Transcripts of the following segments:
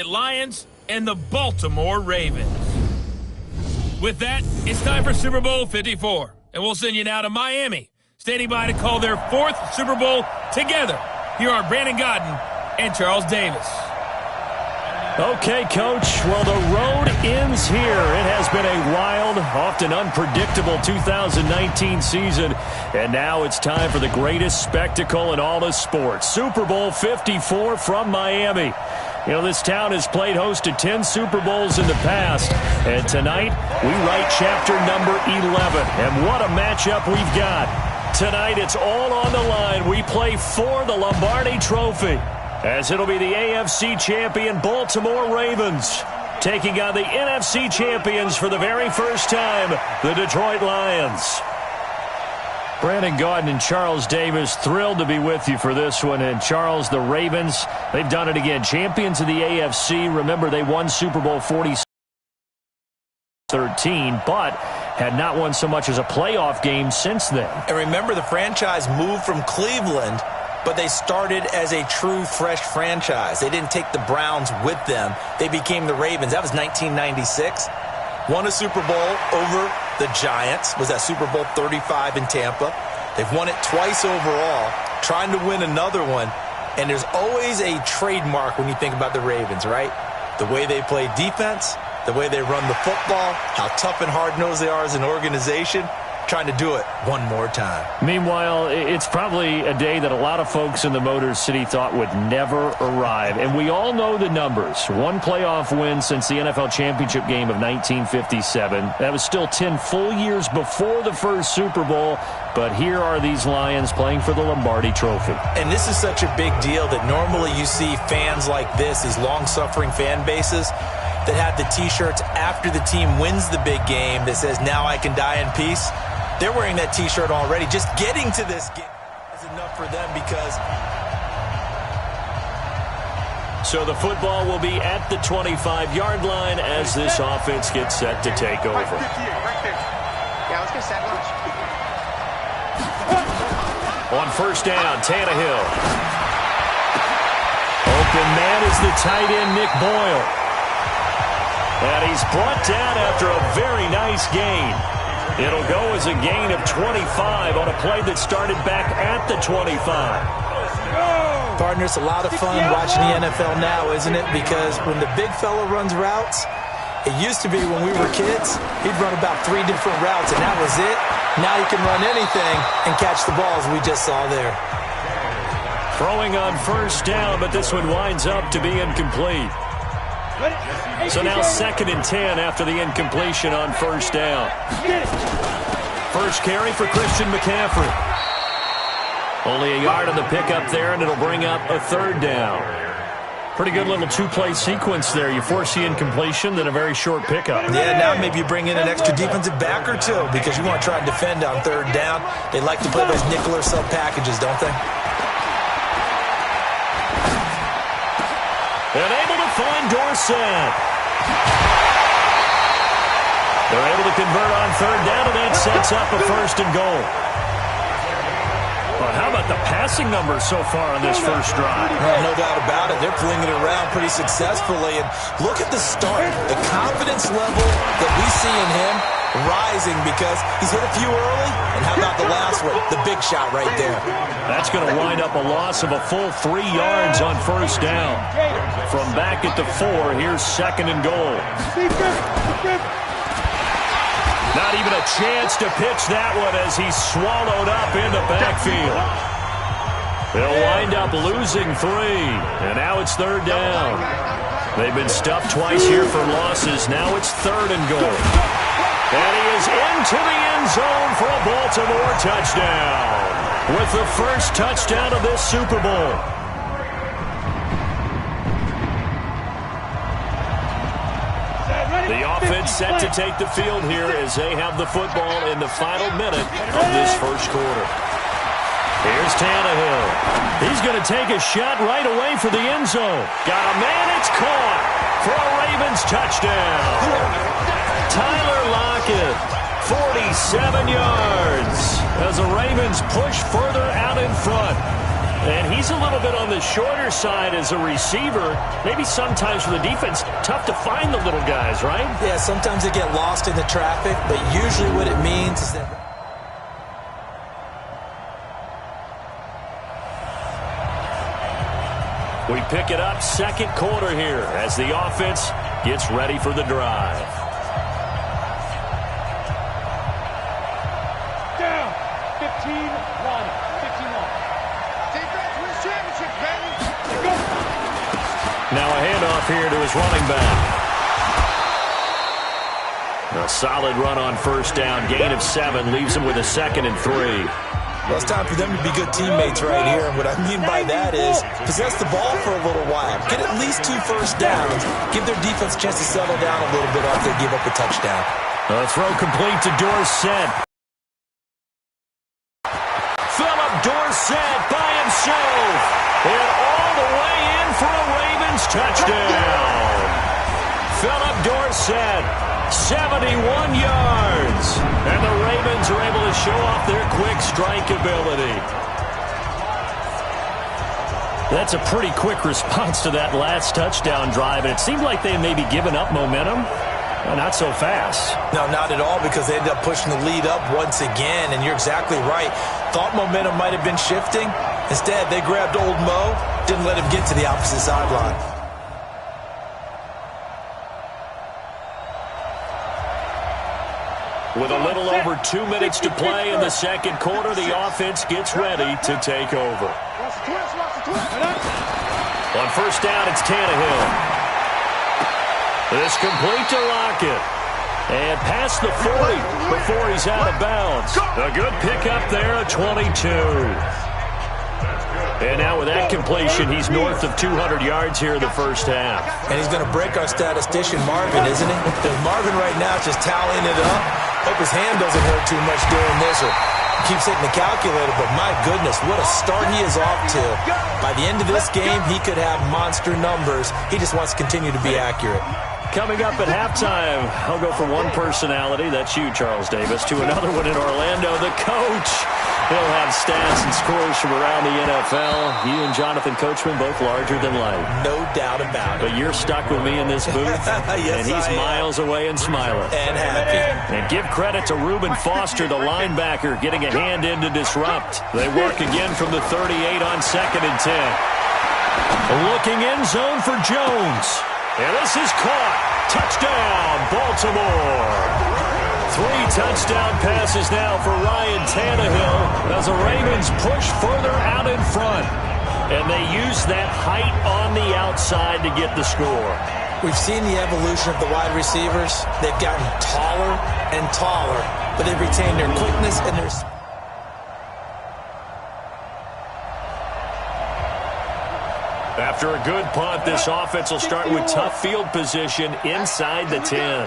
Lions and the Baltimore Ravens. With that, it's time for Super Bowl 54, and we'll send you now to Miami, standing by to call their fourth Super Bowl together. Here are Brandon Gaudin and Charles Davis. Okay, Coach. Well, the road ends here. It has been a wild, often unpredictable 2019 season, and now it's time for the greatest spectacle in all of sports. Super Bowl 54 from Miami. You know, this town has played host to 10 Super Bowls in the past, and tonight we write chapter number 11. And what a matchup we've got. Tonight it's all on the line. We play for the Lombardi Trophy, as it'll be the AFC champion Baltimore Ravens taking on the NFC champions for the very first time, the Detroit Lions. Brandon Gaudin and Charles Davis, thrilled to be with you for this one. And Charles, the Ravens, they've done it again. Champions of the AFC. Remember, they won Super Bowl 13, but had not won so much as a playoff game since then. And remember, the franchise moved from Cleveland, but they started as a true fresh franchise. They didn't take the Browns with them. They became the Ravens. That was 1996. Won a Super Bowl over the Giants. Was that Super Bowl 35 in Tampa. They've won it twice overall, trying to win another one. And there's always a trademark when you think about the Ravens, right? The way they play defense, the way they run the football, how tough and hard-nosed they are as an organization. Trying to do it one more time. Meanwhile, it's probably a day that a lot of folks in the Motor City thought would never arrive. And we all know the numbers. One playoff win since the NFL championship game of 1957. That was still 10 full years before the first Super Bowl. But here are these Lions playing for the Lombardi Trophy. And this is such a big deal that normally you see fans like this, these long-suffering fan bases, that have the T-shirts after the team wins the big game that says, "Now I can die in peace." They're wearing that T-shirt already. Just getting to this game is enough for them because... So the football will be at the 25-yard line as this offense gets set to take over. Yeah, let's get set. On first down, Tannehill. Open man is the tight end, Nick Boyle. And he's brought down after a very nice gain. It'll go as a gain of 25 on a play that started back at the 25. Partner, it's a lot of fun watching the NFL now, isn't it? Because when the big fella runs routes, it used to be when we were kids, he'd run about 3 different routes, and that was it. Now he can run anything and catch the balls we just saw there. Throwing on first down, but this one winds up to be incomplete. So now 2nd and 10 after the incompletion on first down. First carry for Christian McCaffrey. Only a yard on the pickup there, and it'll bring up a 3rd down. Pretty good little 2-play sequence there. You force the incompletion, then a very short pickup. Yeah, now maybe you bring in an extra defensive back or two because you want to try and defend on 3rd down. They like to play those nickel or sub packages, don't they? And able to find Dorsett. They're able to convert on 3rd down, and that sets up a 1st and goal. Well, how about the passing numbers so far on this first drive? Well, no doubt about it. They're flinging it around pretty successfully. And look at the start. The confidence level that we see in him rising because he's hit a few early. And how about the last one? The big shot right there. That's going to wind up a loss of a full 3 yards on first down. From back at the 4, here's 2nd and goal. Not even a chance to pitch that one as he's swallowed up in the backfield. They'll wind up losing 3, and now it's 3rd down. They've been stuffed twice here for losses. Now it's 3rd and goal. And he is into the end zone for a Baltimore touchdown with the first touchdown of this Super Bowl. The offense set to take the field here as they have the football in the final minute of this first quarter. Here's Tannehill. He's going to take a shot right away for the end zone. Got a man, it's caught for a Ravens touchdown. Tyler Lockett, 47 yards as the Ravens push further out in front. And he's a little bit on the shorter side as a receiver. Maybe sometimes for the defense, tough to find the little guys, right? Yeah, sometimes they get lost in the traffic, but usually what it means is that... We pick it up second quarter here as the offense gets ready for the drive. Down. 15-1. Now a handoff here to his running back. A solid run on first down. Gain of 7 leaves him with a 2nd and 3. Well, it's time for them to be good teammates right here. And what I mean by that is possess the ball for a little while. Get at least 2 first downs. Give their defense a chance to settle down a little bit after they give up a touchdown. A throw complete to Dorsett. Philip Dorsett by himself. And all the way in for a Ravens touchdown. Philip Dorsett, 71 yards. And the Ravens are able to show off their quick strike ability. That's a pretty quick response to that last touchdown drive. And it seemed like they may be giving up momentum. Well, not so fast. No, not at all, because they ended up pushing the lead up once again. And you're exactly right. Thought momentum might have been shifting. Instead, they grabbed old Mo, didn't let him get to the opposite sideline. With a little over 2 minutes to play in the second quarter, the offense gets ready to take over. On first down, it's Tannehill. This complete to Lockett. And past the 40 before he's out of bounds. A good pickup there at 22. And now with that completion, he's north of 200 yards here in the first half. And he's going to break our statistician Marvin, isn't he? Because Marvin right now is just tallying it up. Hope his hand doesn't hurt too much doing this or keeps hitting the calculator. But my goodness, what a start he is off to. By the end of this game, he could have monster numbers. He just wants to continue to be accurate. Coming up at halftime, I'll go from one personality, that's you, Charles Davis, to another one in Orlando, the coach. He'll have stats and scores from around the NFL. You and Jonathan Coachman, both larger than life. No doubt about it. But you're stuck with me in this booth, yes, and he's miles away and smiling. And happy. And give credit to Reuben Foster, the linebacker, getting a hand in to disrupt. They work again from the 38 on 2nd and 10. Looking end zone for Jones. And this is caught. Touchdown, Baltimore. 3 touchdown passes now for Ryan Tannehill as the Ravens push further out in front. And they use that height on the outside to get the score. We've seen the evolution of the wide receivers. They've gotten taller and taller, but they've retained their quickness and their... After a good punt, this offense will start with tough field position inside the 10.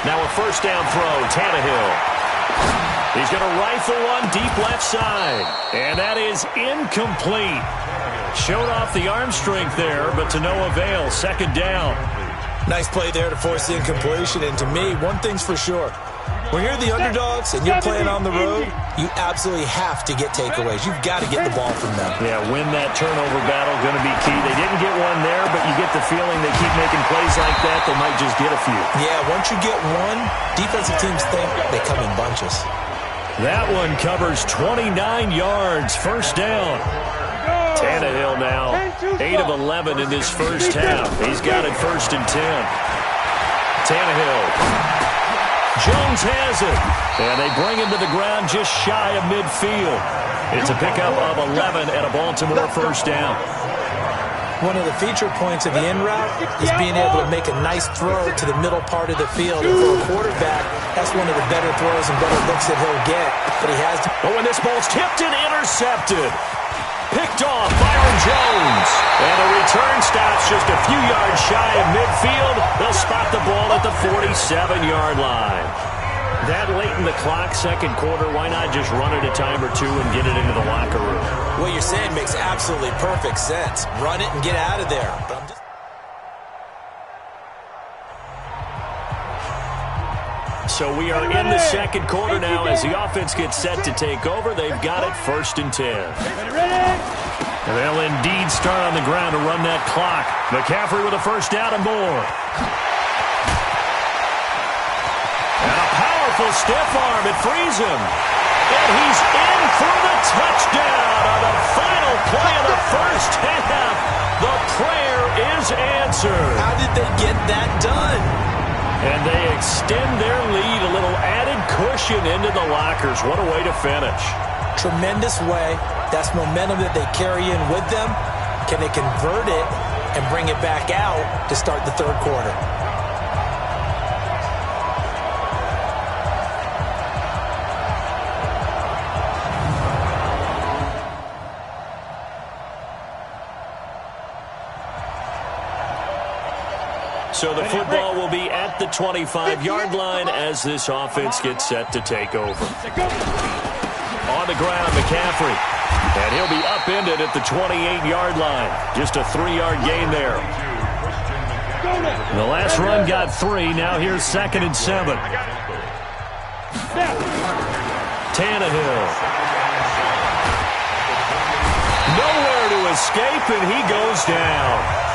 Now a first down throw, Tannehill. He's going to rifle one deep left side. And that is incomplete. Showed off the arm strength there, but to no avail. Second down. Nice play there to force the incompletion. And to me, one thing's for sure. When you're the underdogs and you're playing on the road, you absolutely have to get takeaways. You've got to get the ball from them. Yeah, win that turnover battle, going to be key. They didn't get one there, but you get the feeling they keep making plays like that, they might just get a few. Yeah, once you get one, defensive teams think they come in bunches. That one covers 29 yards. First down. Tannehill now, 8 of 11 in this first half. He's got it 1st and 10. Tannehill. Jones has it. And they bring him to the ground just shy of midfield. It's a pickup of 11 and a Baltimore first down. One of the feature points of the in route is being able to make a nice throw to the middle part of the field. And for a quarterback, that's one of the better throws and better looks that he'll get. But he has to... Oh, and this ball's tipped and intercepted. Picked off Byron Jones. And the return stops just a few yards shy of midfield. They'll spot the ball at the 47-yard line. That late in the clock, second quarter, why not just run it a time or two and get it into the locker room? What you're saying makes absolutely perfect sense. Run it and get out of there. But I'm just... So we are in the second quarter now as the offense gets set to take over. They've got it 1st and 10. And they'll indeed start on the ground to run that clock. McCaffrey with a first down and more. And a powerful stiff arm. It frees him. And he's in for the touchdown on the final play of the first half. The prayer is answered. How did they get that done? And they extend their lead, a little added cushion into the lockers. What a way to finish. Tremendous way. That's momentum that they carry in with them. Can they convert it and bring it back out to start the third quarter? So the football will be at the 25-yard line as this offense gets set to take over. On the ground, McCaffrey. And he'll be upended at the 28-yard line. Just a 3-yard gain there. The last run got 3. Now here's 2nd and 7. Tannehill. Nowhere to escape, and he goes down.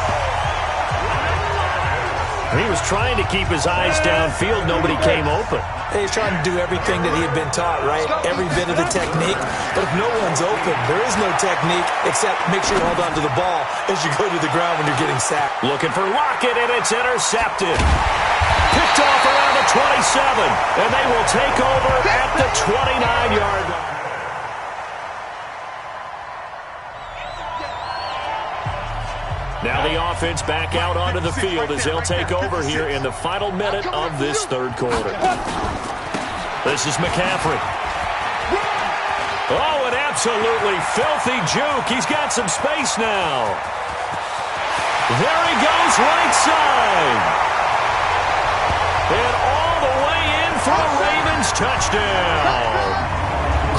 He was trying to keep his eyes downfield. Nobody came open. He's trying to do everything that he had been taught, right? Every bit of the technique. But if no one's open, there is no technique except make sure you hold on to the ball as you go to the ground when you're getting sacked. Looking for Lockett, and it's intercepted. Picked off around the 27, and they will take over at the 29-yard line. Now the offense back out onto the field as they'll take over here in the final minute of this third quarter. This is McCaffrey. Oh, an absolutely filthy juke. He's got some space now. There he goes, right side. And all the way in for a Ravens touchdown.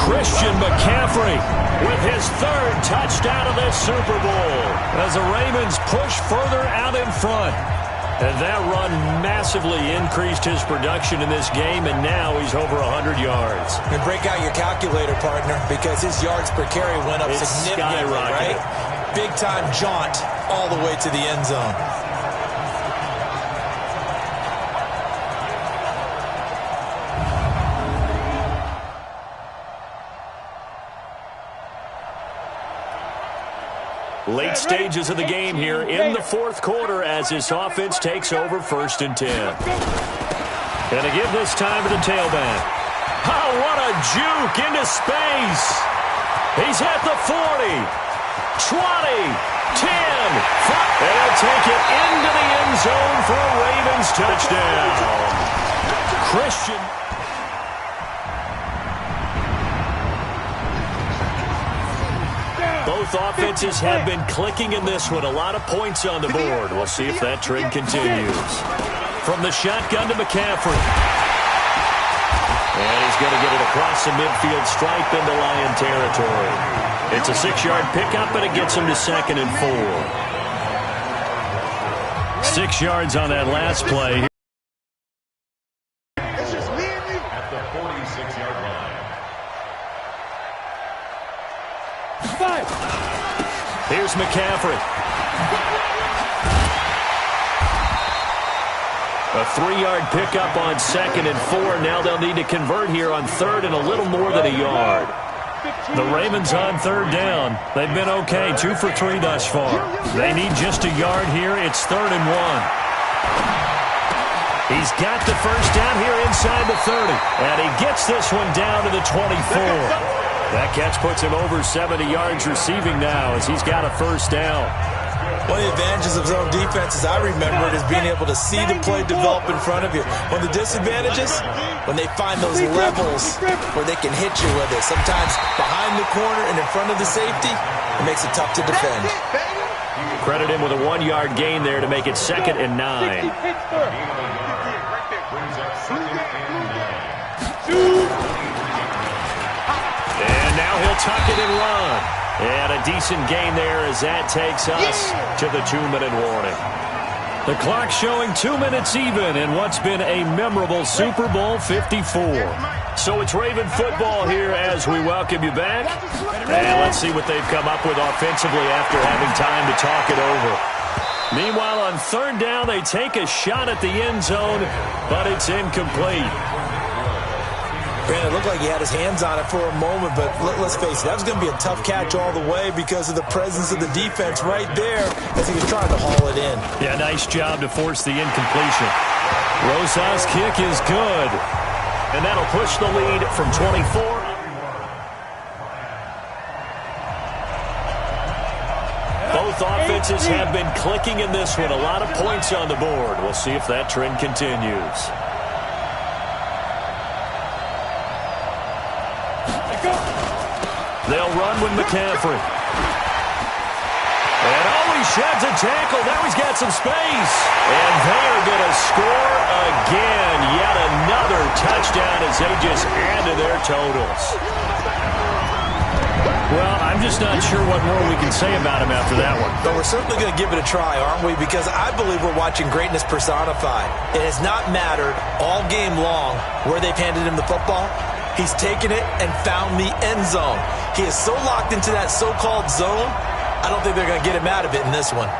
Christian McCaffrey with his 3rd touchdown of this Super Bowl as the Ravens push further out in front. And that run massively increased his production in this game, and now he's over 100 yards. And break out your calculator, partner, because his yards per carry went up significantly, right? Big-time jaunt all the way to the end zone. Late stages of the game here in the fourth quarter as this offense takes over 1st and 10. And to give this time to the tailback. Oh, what a juke into space. He's at the 40, 20, 10. And he'll take it into the end zone for a Ravens touchdown. Christian. Both offenses have been clicking in this one. A lot of points on the board. We'll see if that trend continues. From the shotgun to McCaffrey. And he's going to get it across the midfield stripe into Lion territory. It's a 6-yard pickup, and it gets him to 2nd and 4. 6 yards on that last play. At the 46-yard line. Here's McCaffrey. A 3-yard pickup on 2nd and 4. Now they'll need to convert here on 3rd and a little more than a yard. The Ravens on 3rd down. They've been okay, 2 for 3 thus far. They need just a yard here. It's 3rd and 1. He's got the first down here inside the 30. And he gets this one down to the 24. That catch puts him over 70 yards receiving now as he's got a first down. One of the advantages of zone defense, as I remember it, is being able to see the play develop in front of you. One of the disadvantages, when they find those levels where they can hit you with it. Sometimes behind the corner and in front of the safety, it makes it tough to defend. Credit him with a 1-yard gain there to make it 2nd and 9. He'll tuck it and run. And a decent gain there as that takes us to the 2-minute warning. The clock showing 2 minutes even in what's been a memorable Super Bowl 54. So it's Raven football here as we welcome you back. And let's see what they've come up with offensively after having time to talk it over. Meanwhile, on third down, they take a shot at the end zone, but it's incomplete. Brandon, it looked like he had his hands on it for a moment, but let's face it, that was going to be a tough catch all the way because of the presence of the defense right there as he was trying to haul it in. Yeah, nice job to force the incompletion. Rosas' kick is good, and that'll push the lead from 24. Both offenses have been clicking in this one. A lot of points on the board. We'll see if that trend continues. They'll run with McCaffrey. And he sheds a tackle. Now he's got some space. And they're going to score again. Yet another touchdown as they just add to their totals. Well, I'm just not sure what more we can say about him after that one. But we're certainly going to give it a try, aren't we? Because I believe we're watching greatness personified. It has not mattered all game long where they've handed him the football. He's taken it and found the end zone. He is so locked into that so-called zone, I don't think they're going to get him out of it in this one.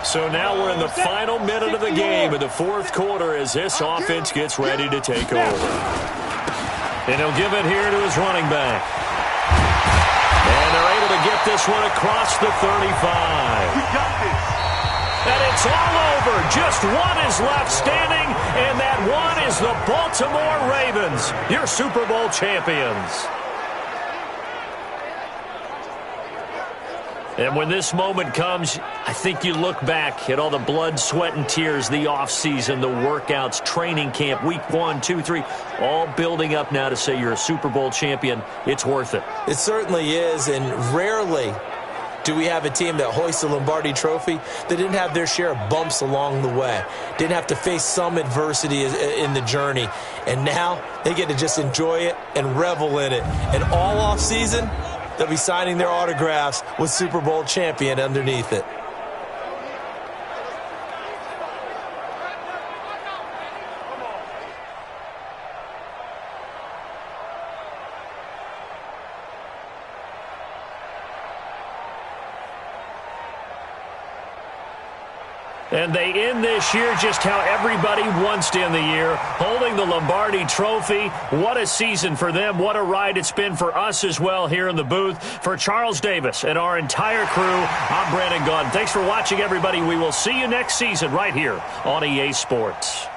So now we're in the final minute of the game in the fourth quarter as this offense gets ready to take over. And he'll give it here to his running back. And they're able to get this one across the 35. And it's all over. Just one is left standing, and that one is the Baltimore Ravens, your Super Bowl champions. And when this moment comes, I think you look back at all the blood, sweat, and tears, the offseason, the workouts, training camp, week 1, 2, 3, all building up now to say you're a Super Bowl champion. It's worth it. It certainly is, and rarely do we have a team that hoists the Lombardi Trophy that didn't have their share of bumps along the way, didn't have to face some adversity in the journey, and now they get to just enjoy it and revel in it. And all offseason, they'll be signing their autographs with Super Bowl champion underneath it. And they end this year just how everybody wants to end the year, holding the Lombardi Trophy. What a season for them. What a ride it's been for us as well here in the booth. For Charles Davis and our entire crew, I'm Brandon Gaudin. Thanks for watching, everybody. We will see you next season right here on EA Sports.